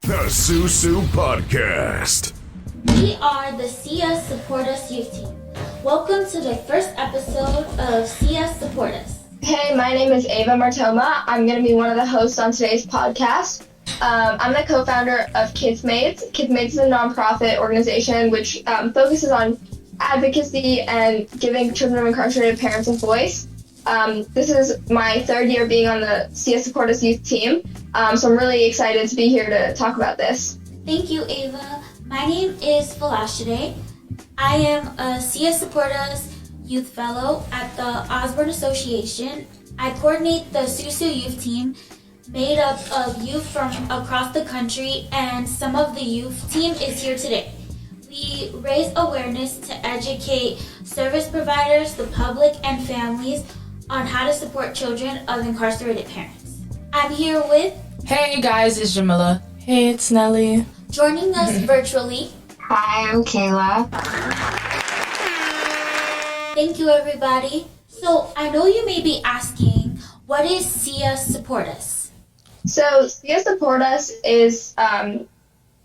The SUSU Podcast. We are the CS Support Us Youth Team. Welcome to the first episode of CS Support Us. Hey, my name is Ava Martoma. I'm going to be one of the hosts on today's podcast. I'm the co-founder of KidsMates. KidsMates is a nonprofit organization which focuses on advocacy and giving children of incarcerated parents a voice. This is my third year being on the CS Support Us Youth Team, so I'm really excited to be here to talk about this. Thank you, Ava. My name is Falashade. I am a CS Support Us Youth Fellow at the Osborne Association. I coordinate the SUSU Youth Team, made up of youth from across the country, and some of the youth team is here today. We raise awareness to educate service providers, the public, and families on how to support children of incarcerated parents. I'm here with... Hey guys, it's Jamila. Hey, it's Nelly. Joining us virtually... Hi, I'm Kayla. Thank you, everybody. So, I know you may be asking, what is CS Support Us? So, CS Support Us is,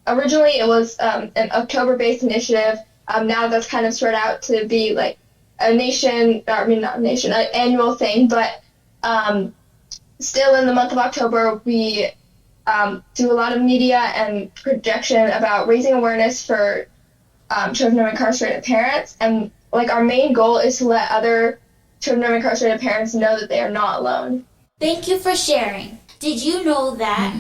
originally it was an October-based initiative. Now that's kind of spread out to be like an annual thing, but still in the month of October, we do a lot of media and projection about raising awareness for children of incarcerated parents, and like our main goal is to let other children of incarcerated parents know that they are not alone. Thank you for sharing. Did you know that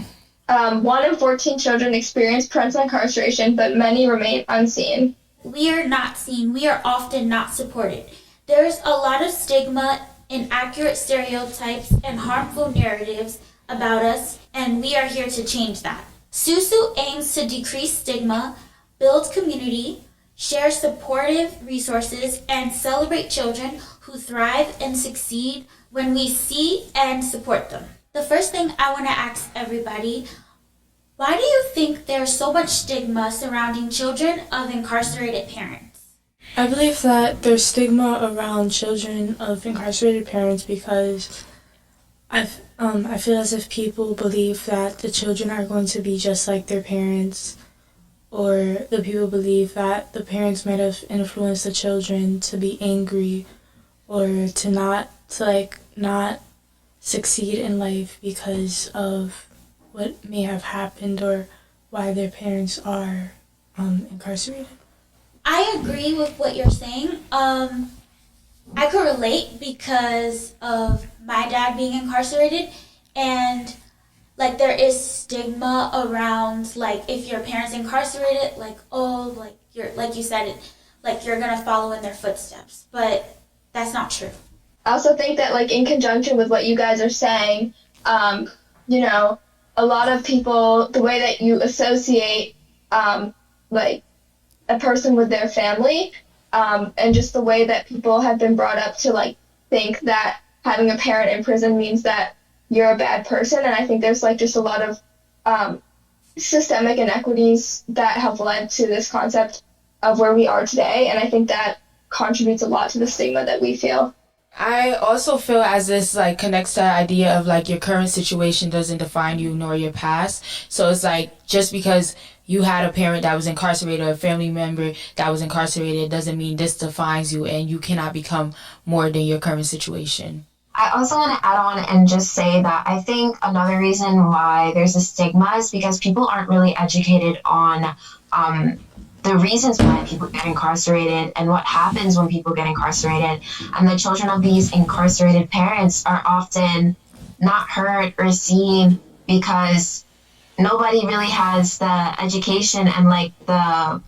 1 in 14 children experience parental incarceration, but many remain unseen? we are not seen, we are often not supported. There's a lot of stigma, inaccurate stereotypes, and harmful narratives about us, and we are here to change that. SUSU aims to decrease stigma, build community, share supportive resources, and celebrate children who thrive and succeed when we see and support them. The first thing I want to ask everybody, why do you think there's so much stigma surrounding children of incarcerated parents? I believe that there's stigma around children of incarcerated parents because I feel as if people believe that the children are going to be just like their parents, or the people believe that the parents might have influenced the children to be angry or to not succeed in life because of what may have happened or why their parents are incarcerated. I agree with what you're saying. I could relate because of my dad being incarcerated, and like there is stigma around like if your parents incarcerated, like oh like you're like you said it, like you're gonna follow in their footsteps, but that's not true. I also think that like in conjunction with what you guys are saying, a lot of people, the way that you associate like a person with their family, and just the way that people have been brought up to like think that having a parent in prison means that you're a bad person, and I think there's like just a lot of systemic inequities that have led to this concept of where we are today, and I think that contributes a lot to the stigma that we feel. I also feel as this like connects to the idea of like your current situation doesn't define you nor your past. So it's like just because you had a parent that was incarcerated or a family member that was incarcerated doesn't mean this defines you, and you cannot become more than your current situation. I also want to add on and just say that I think another reason why there's a stigma is because people aren't really educated on the reasons why people get incarcerated and what happens when people get incarcerated. And the children of these incarcerated parents are often not heard or seen because nobody really has the education and like the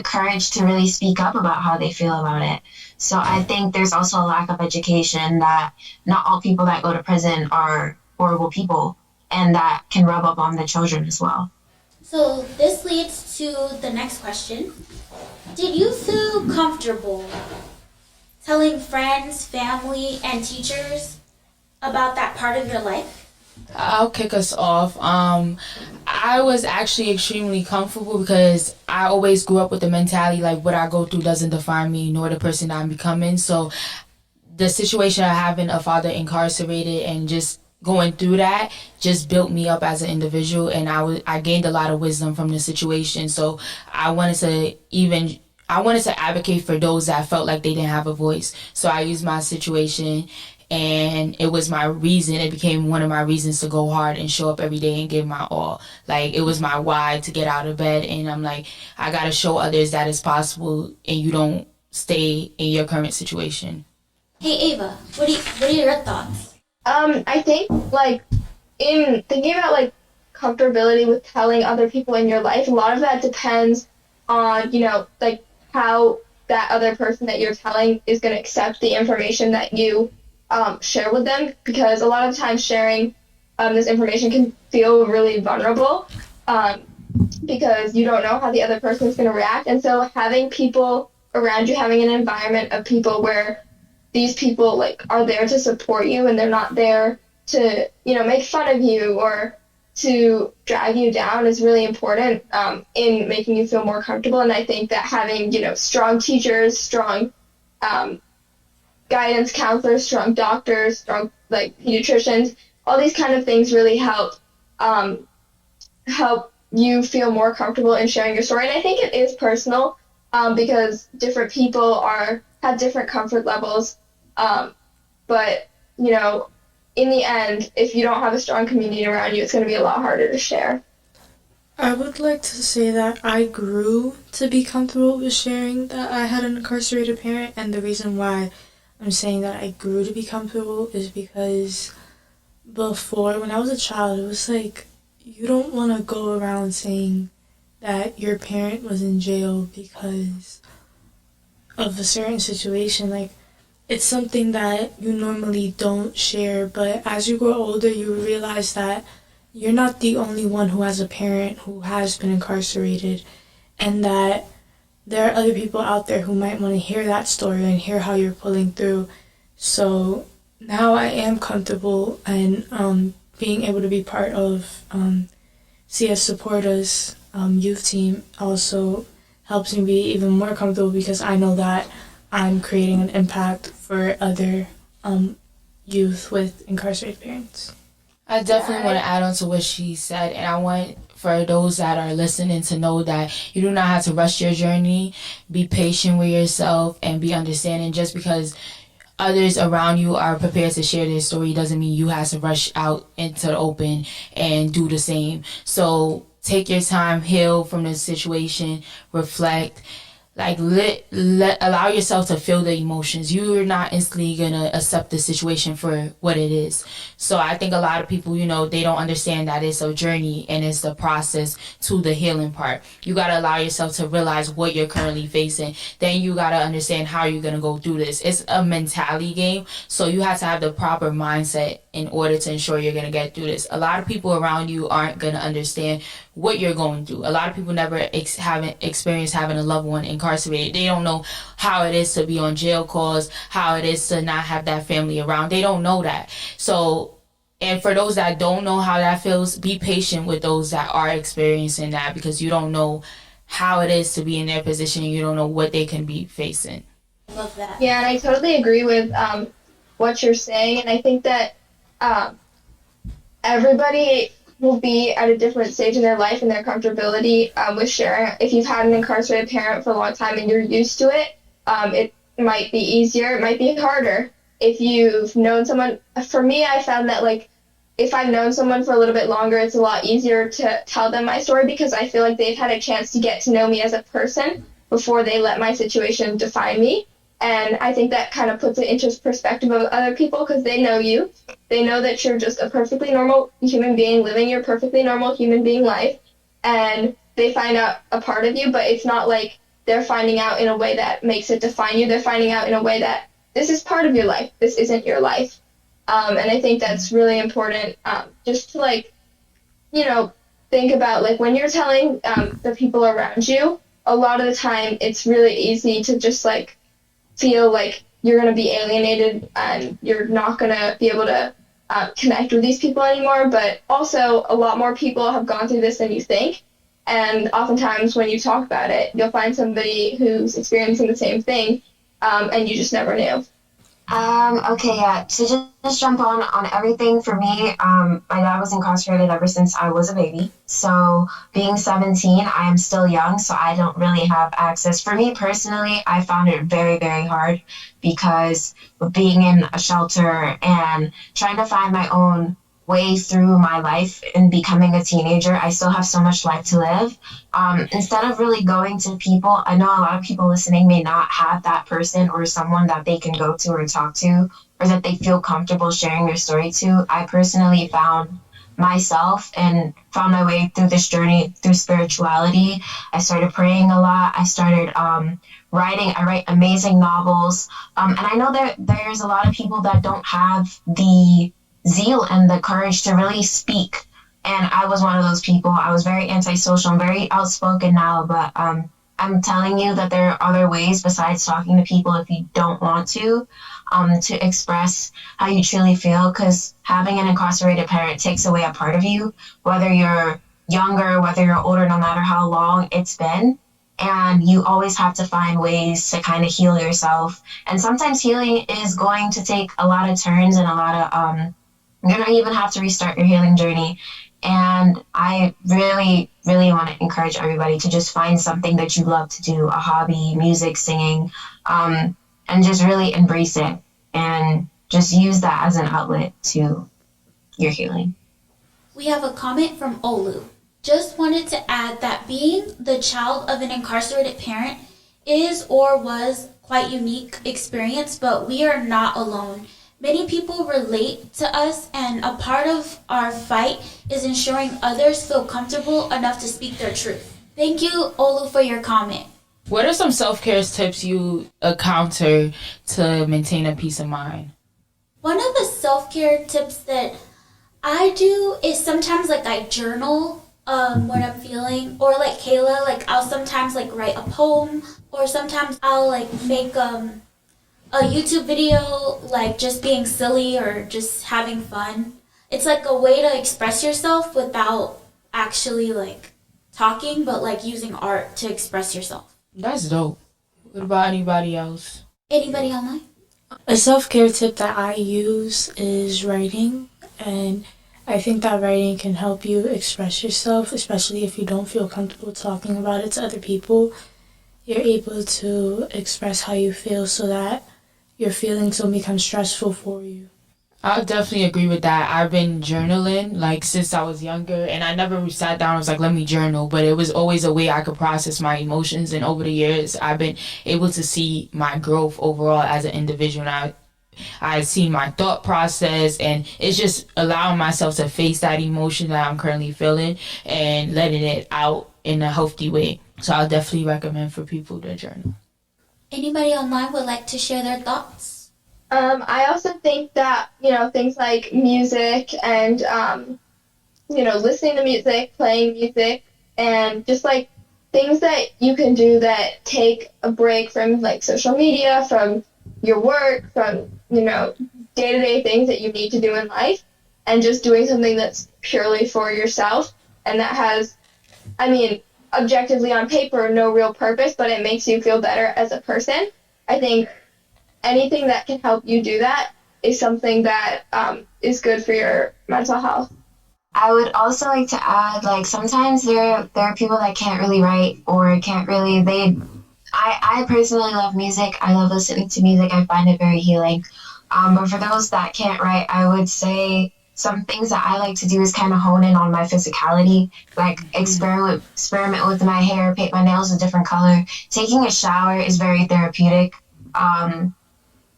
courage to really speak up about how they feel about it. So I think there's also a lack of education that not all people that go to prison are horrible people, and that can rub up on the children as well. So this leads to the next question. Did you feel comfortable telling friends, family, and teachers about that part of your life? I'll kick us off. I was actually extremely comfortable because I always grew up with the mentality like what I go through doesn't define me nor the person I'm becoming. So the situation of having a father incarcerated and just going through that just built me up as an individual, and I gained a lot of wisdom from the situation. So I wanted to advocate for those that felt like they didn't have a voice. So I used my situation, and it was my reason. It became one of my reasons to go hard and show up every day and give my all. Like, it was my why to get out of bed, and I'm like, I gotta show others that it's possible and you don't stay in your current situation. Hey Ava, what are your thoughts? I think, like, in thinking about, like, comfortability with telling other people in your life, a lot of that depends on, like, how that other person that you're telling is going to accept the information that you share with them, because a lot of times sharing this information can feel really vulnerable because you don't know how the other person is going to react. And so having people around you, having an environment of people where these people like are there to support you and they're not there to make fun of you or to drag you down is really important in making you feel more comfortable. And I think that having strong teachers, strong guidance counselors, strong doctors, strong like pediatricians, all these kind of things really help you feel more comfortable in sharing your story. And I think it is personal because different people have different comfort levels. But, in the end, if you don't have a strong community around you, it's going to be a lot harder to share. I would like to say that I grew to be comfortable with sharing that I had an incarcerated parent, and the reason why I'm saying that I grew to be comfortable is because before, when I was a child, it was like, you don't want to go around saying that your parent was in jail because of a certain situation. Like, it's something that you normally don't share, but as you grow older, you realize that you're not the only one who has a parent who has been incarcerated, and that there are other people out there who might want to hear that story and hear how you're pulling through. So now I am comfortable, and being able to be part of CS Support Us youth team also helps me be even more comfortable, because I know that I'm creating an impact for other youth with incarcerated parents. I definitely want to add on to what she said, and I want for those that are listening to know that you do not have to rush your journey. Be patient with yourself and be understanding. Just because others around you are prepared to share their story doesn't mean you have to rush out into the open and do the same. So take your time, heal from the situation, reflect. Like, allow yourself to feel the emotions. You're not instantly going to accept the situation for what it is. So I think a lot of people, they don't understand that it's a journey and it's the process to the healing part. You got to allow yourself to realize what you're currently facing. Then you got to understand how you're going to go through this. It's a mentality game. So you have to have the proper mindset in order to ensure you're going to get through this. A lot of people around you aren't going to understand what you're going through. A lot of people never haven't experienced having a loved one incarcerated. They don't know how it is to be on jail calls, how it is to not have that family around. They don't know that. So, and for those that don't know how that feels, be patient with those that are experiencing that, because you don't know how it is to be in their position, and you don't know what they can be facing. Love that. Yeah, and I totally agree with what you're saying, and I think that everybody will be at a different stage in their life and their comfortability with sharing. If you've had an incarcerated parent for a long time and you're used to it, it might be easier, it might be harder. If you've known someone, for me, I found that, like, if I've known someone for a little bit longer, it's a lot easier to tell them my story, because I feel like they've had a chance to get to know me as a person before they let my situation define me. And I think that kind of puts it into perspective of other people, because they know you. They know that you're just a perfectly normal human being living your perfectly normal human being life. And they find out a part of you, but it's not like they're finding out in a way that makes it define you. They're finding out in a way that this is part of your life. This isn't your life. And I think that's really important, just to, like, think about, like, when you're telling the people around you, a lot of the time it's really easy to just, like, feel like you're going to be alienated and you're not going to be able to connect with these people anymore. But also, a lot more people have gone through this than you think. And oftentimes when you talk about it, you'll find somebody who's experiencing the same thing, and you just never knew. Okay, yeah. To just jump on everything for me, my dad was incarcerated ever since I was a baby. So being 17, I am still young, so I don't really have access. For me personally, I found it very, very hard because being in a shelter and trying to find my own way through my life and becoming a teenager, I still have so much life to live. Instead of really going to people, I know a lot of people listening may not have that person or someone that they can go to or talk to or that they feel comfortable sharing their story to. I personally found myself and found my way through this journey through spirituality. I started praying a lot. I started writing. I write amazing novels. And I know that there's a lot of people that don't have the zeal and the courage to really speak. And I was one of those people. I was very antisocial. I'm very outspoken now, but I'm telling you that there are other ways besides talking to people if you don't want to express how you truly feel. Because having an incarcerated parent takes away a part of you, whether you're younger, whether you're older, no matter how long it's been. And you always have to find ways to kind of heal yourself. And sometimes healing is going to take a lot of turns and a lot of, you're going to even have to restart your healing journey. And I really, really want to encourage everybody to just find something that you love to do, a hobby, music, singing, and just really embrace it and just use that as an outlet to your healing. We have a comment from Olu. Just wanted to add that being the child of an incarcerated parent is or was quite unique experience, but we are not alone. Many people relate to us, and a part of our fight is ensuring others feel comfortable enough to speak their truth. Thank you, Olu, for your comment. What are some self-care tips you encounter to maintain a peace of mind? One of the self-care tips that I do is sometimes like I journal what I'm feeling, or like Kayla, like I'll sometimes like write a poem, or sometimes I'll like make a YouTube video, like just being silly or just having fun. It's like a way to express yourself without actually like talking, but like using art to express yourself. That's dope. What about anybody else? Anybody online? A self-care tip that I use is writing, and I think that writing can help you express yourself, especially if you don't feel comfortable talking about it to other people. You're able to express how you feel so that your feelings don't become stressful for you. I definitely agree with that. I've been journaling like since I was younger, and I never sat down and was like, let me journal, but it was always a way I could process my emotions, and over the years I've been able to see my growth overall as an individual. And I've seen my thought process, and it's just allowing myself to face that emotion that I'm currently feeling and letting it out in a healthy way. So I'll definitely recommend for people to journal. Anybody online would like to share their thoughts? I also think that, things like music and, listening to music, playing music, and just like things that you can do that take a break from like social media, from your work, from, day-to-day things that you need to do in life, and just doing something that's purely for yourself and that has, objectively on paper, no real purpose, but it makes you feel better as a person. I think anything that can help you do that is something that is good for your mental health. I would also like to add, like, sometimes there are people that can't really write or can't really, I personally love music. I love listening to music. I find it very healing. But for those that can't write, I would say some things that I like to do is kind of hone in on my physicality, like experiment with my hair, paint my nails a different color. Taking a shower is very therapeutic.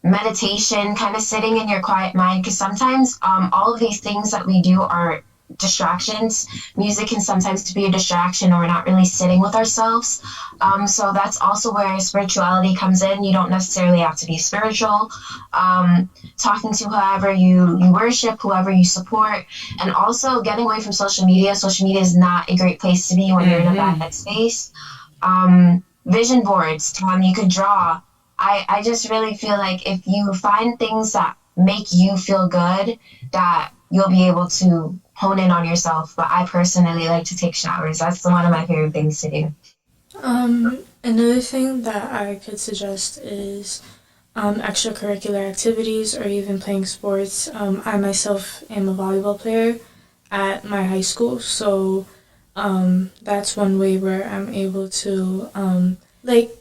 Meditation, kind of sitting in your quiet mind, because sometimes all of these things that we do are distractions. Music can sometimes be a distraction, or we're not really sitting with ourselves. So that's also where spirituality comes in. You don't necessarily have to be spiritual. Talking to whoever you worship, whoever you support, and also getting away from social media. Social media is not a great place to be when you're in a bad headspace. Vision boards, you could draw. I just really feel like if you find things that make you feel good, that you'll be able to hone in on yourself. But I personally like to take showers. That's one of my favorite things to do. Another thing that I could suggest is extracurricular activities or even playing sports. I myself am a volleyball player at my high school, so that's one way where I'm able to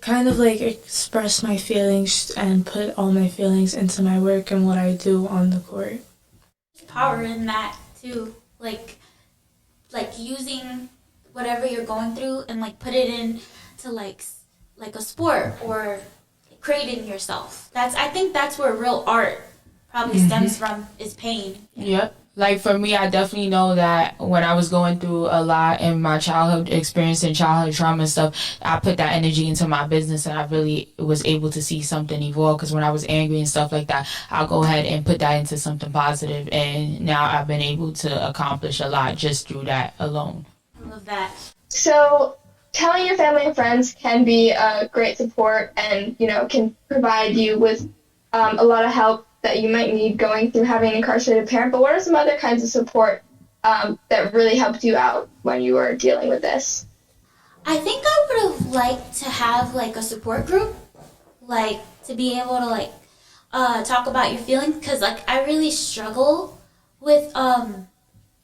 kind of express my feelings and put all my feelings into my work and what I do on the court. Power in that too, like using whatever you're going through and like put it into like a sport or creating yourself. I think that's where real art probably stems from, is pain. Yep. Like for me, I definitely know that when I was going through a lot in my childhood experience and childhood trauma and stuff, I put that energy into my business and I really was able to see something evolve. Because when I was angry and stuff like that, I'll go ahead and put that into something positive. And now I've been able to accomplish a lot just through that alone. I love that. So telling your family and friends can be a great support and, can provide you with a lot of help that you might need going through having an incarcerated parent, but what are some other kinds of support that really helped you out when you were dealing with this? I think I would have liked to have like a support group, like to be able to like talk about your feelings, because like I really struggle with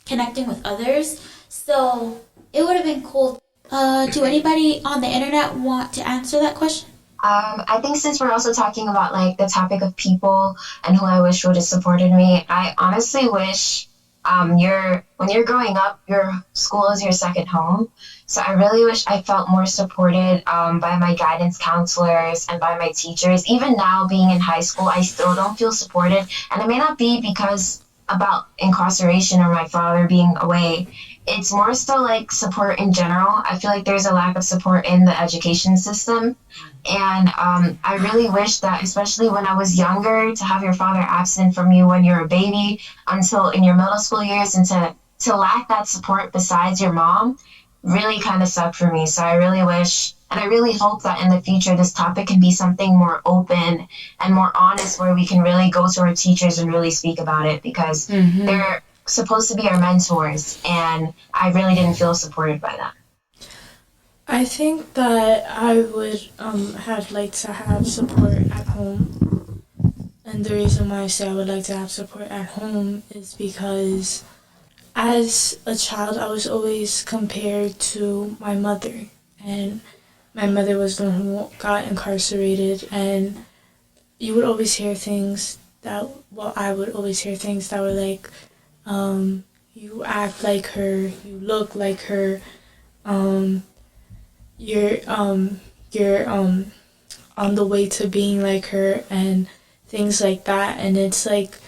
connecting with others, so it would have been cool. Do anybody on the internet want to answer that question? I think since we're also talking about like the topic of people and who I wish would have supported me, I honestly wish when you're growing up, your school is your second home. So I really wish I felt more supported by my guidance counselors and by my teachers. Even now, being in high school, I still don't feel supported, and it may not be because about incarceration or my father being away. It's more so like support in general. I feel like there's a lack of support in the education system. And I really wish that, especially when I was younger, to have your father absent from you when you're a baby until in your middle school years, and to lack that support besides your mom really kind of sucked for me. So I really wish, and I really hope that in the future this topic can be something more open and more honest, where we can really go to our teachers and really speak about it, because they're supposed to be our mentors, and I really didn't feel supported by them. I think that I would have liked to have support at home. And the reason why I say I would like to have support at home is because as a child, I was always compared to my mother. And my mother was the one who got incarcerated. And you would always hear things I would always hear things that were like, you act like her, you look like her, you're on the way to being like her, and things like that. And it's like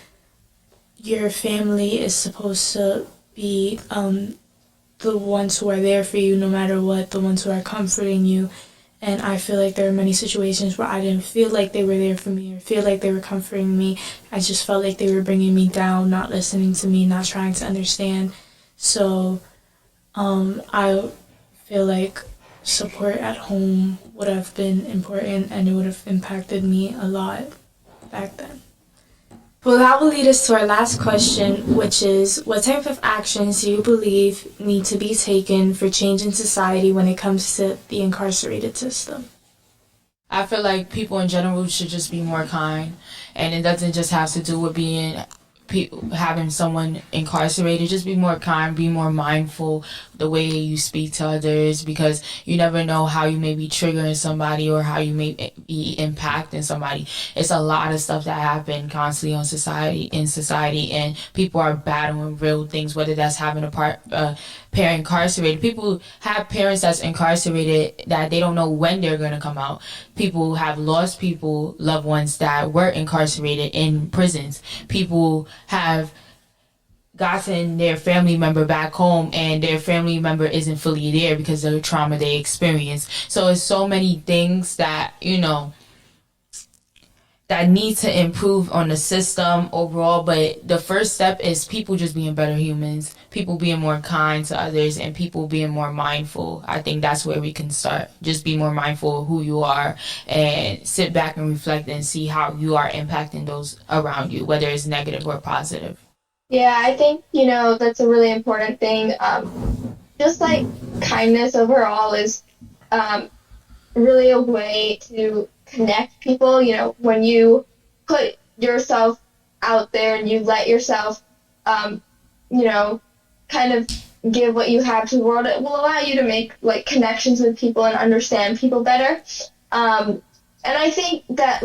your family is supposed to be the ones who are there for you no matter what, the ones who are comforting you. And I feel like there are many situations where I didn't feel like they were there for me or feel like they were comforting me. I just felt like they were bringing me down, not listening to me, not trying to understand. So I feel like support at home would have been important, and it would have impacted me a lot back then. Well, that will lead us to our last question, which is, what type of actions do you believe need to be taken for change in society when it comes to the incarcerated system? I feel like people in general should just be more kind, and it doesn't just have to do with having someone incarcerated. Just be more kind, be more mindful the way you speak to others, because you never know how you may be triggering somebody or how you may be impacting somebody. It's a lot of stuff that happen constantly in society, and people are battling real things, whether that's having a parent incarcerated. People have parents that's incarcerated that they don't know when they're going to come out. People have lost loved ones that were incarcerated in prisons. People have gotten their family member back home, and their family member isn't fully there because of the trauma they experienced. So it's so many things that, that need to improve on the system overall. But the first step is people just being better humans, people being more kind to others, and people being more mindful. I think that's where we can start. Just be more mindful of who you are, and sit back and reflect and see how you are impacting those around you, whether it's negative or positive. Yeah, I think, that's a really important thing. Just like kindness overall is really a way to connect people. When you put yourself out there and you let yourself, you know, kind of give what you have to the world, it will allow you to make like connections with people and understand people better. And I think that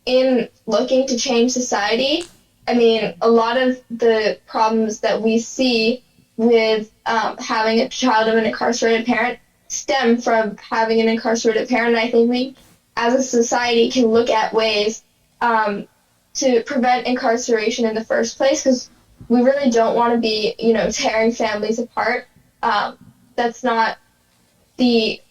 in looking to change society, I mean, a lot of the problems that we see with having a child of an incarcerated parent stem from having an incarcerated parent. And I think we, as a society, can look at ways to prevent incarceration in the first place, because we really don't want to be, tearing families apart. That's not the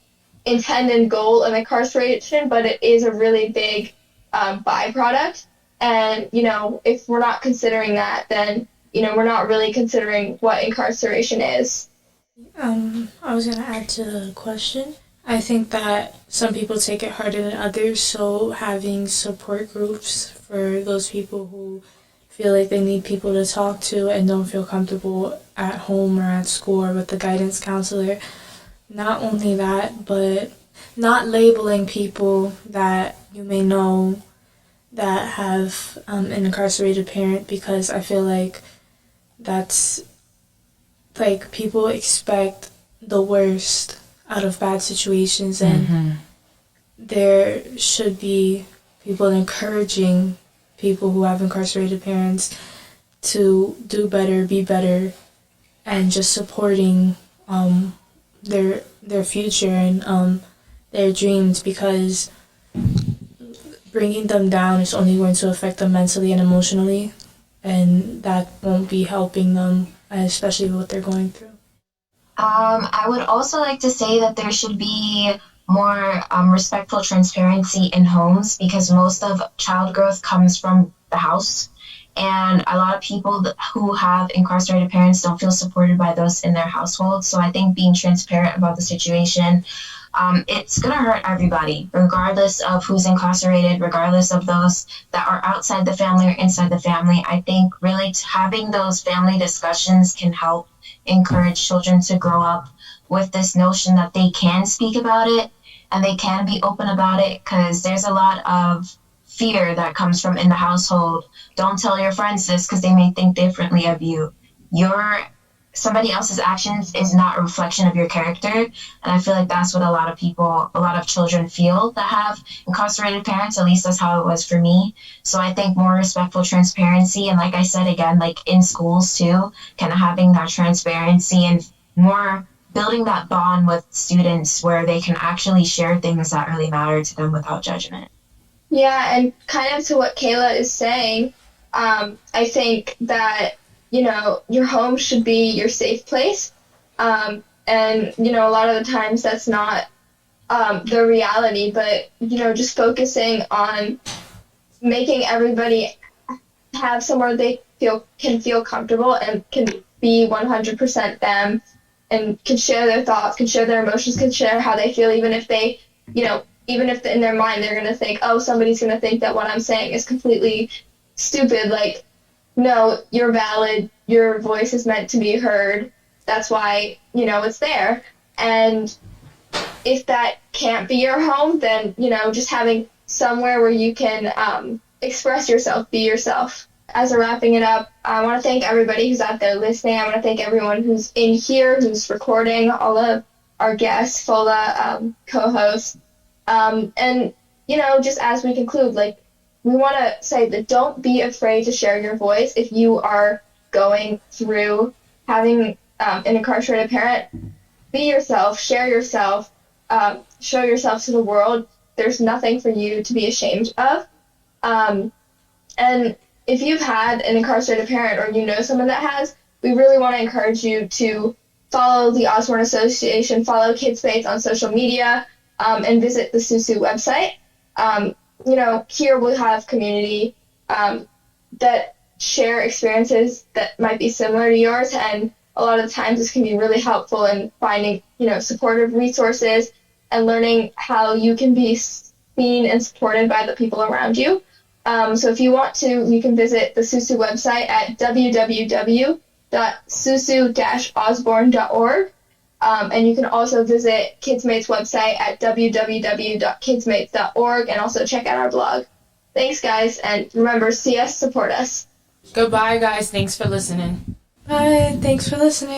intended goal of incarceration, but it is a really big byproduct. And, if we're not considering that, then, we're not really considering what incarceration is. I was going to add to the question. I think that some people take it harder than others, so having support groups for those people who feel like they need people to talk to and don't feel comfortable at home or at school or with the guidance counselor. Not only that, but not labeling people that you may know that have an incarcerated parent, because I feel like that's like people expect the worst out of bad situations, and there should be people encouraging people who have incarcerated parents to do better, be better, and just supporting their future and their dreams, because bringing them down is only going to affect them mentally and emotionally, and that won't be helping them, especially with what they're going through. I would also like to say that there should be more respectful transparency in homes, because most of child growth comes from the house. And a lot of people who have incarcerated parents don't feel supported by those in their household. So I think being transparent about the situation, it's going to hurt everybody, regardless of who's incarcerated, regardless of those that are outside the family or inside the family. I think really having those family discussions can help encourage children to grow up with this notion that they can speak about it and they can be open about it, because there's a lot of fear that comes from in the household. Don't tell your friends this because they may think differently of you. Somebody else's actions is not a reflection of your character. And I feel like that's what a lot of children feel that have incarcerated parents. At least that's how it was for me. So I think more respectful transparency. And like I said, again, like in schools too, kind of having that transparency and more building that bond with students where they can actually share things that really matter to them without judgment. Yeah, and kind of to what Kayla is saying, I think that, your home should be your safe place. And, a lot of the times that's not the reality, but, just focusing on making everybody have somewhere they can feel comfortable and can be 100% them, and can share their thoughts, can share their emotions, can share how they feel, even if they, even if in their mind they're going to think, oh, somebody's going to think that what I'm saying is completely stupid. Like, no, you're valid. Your voice is meant to be heard. That's why, it's there. And if that can't be your home, then, just having somewhere where you can express yourself, be yourself. As we're wrapping it up, I want to thank everybody who's out there listening. I want to thank everyone who's in here, who's recording, all of our guests, FOLA co-hosts. And, just as we conclude, we want to say that don't be afraid to share your voice. If you are going through having an incarcerated parent, be yourself, share yourself, show yourself to the world. There's nothing for you to be ashamed of. And if you've had an incarcerated parent or you know someone that has, we really want to encourage you to follow the Osborne Association, follow Kids Faith on social media, and visit the SUSU website. Here we'll have community that share experiences that might be similar to yours, and a lot of the times this can be really helpful in finding, supportive resources and learning how you can be seen and supported by the people around you. So if you want to, you can visit the SUSU website at www.susu-osborne.org. And you can also visit KidsMate's website at www.kidsmates.org and also check out our blog. Thanks, guys, and remember, see us, support us. Goodbye, guys. Thanks for listening. Bye. Thanks for listening.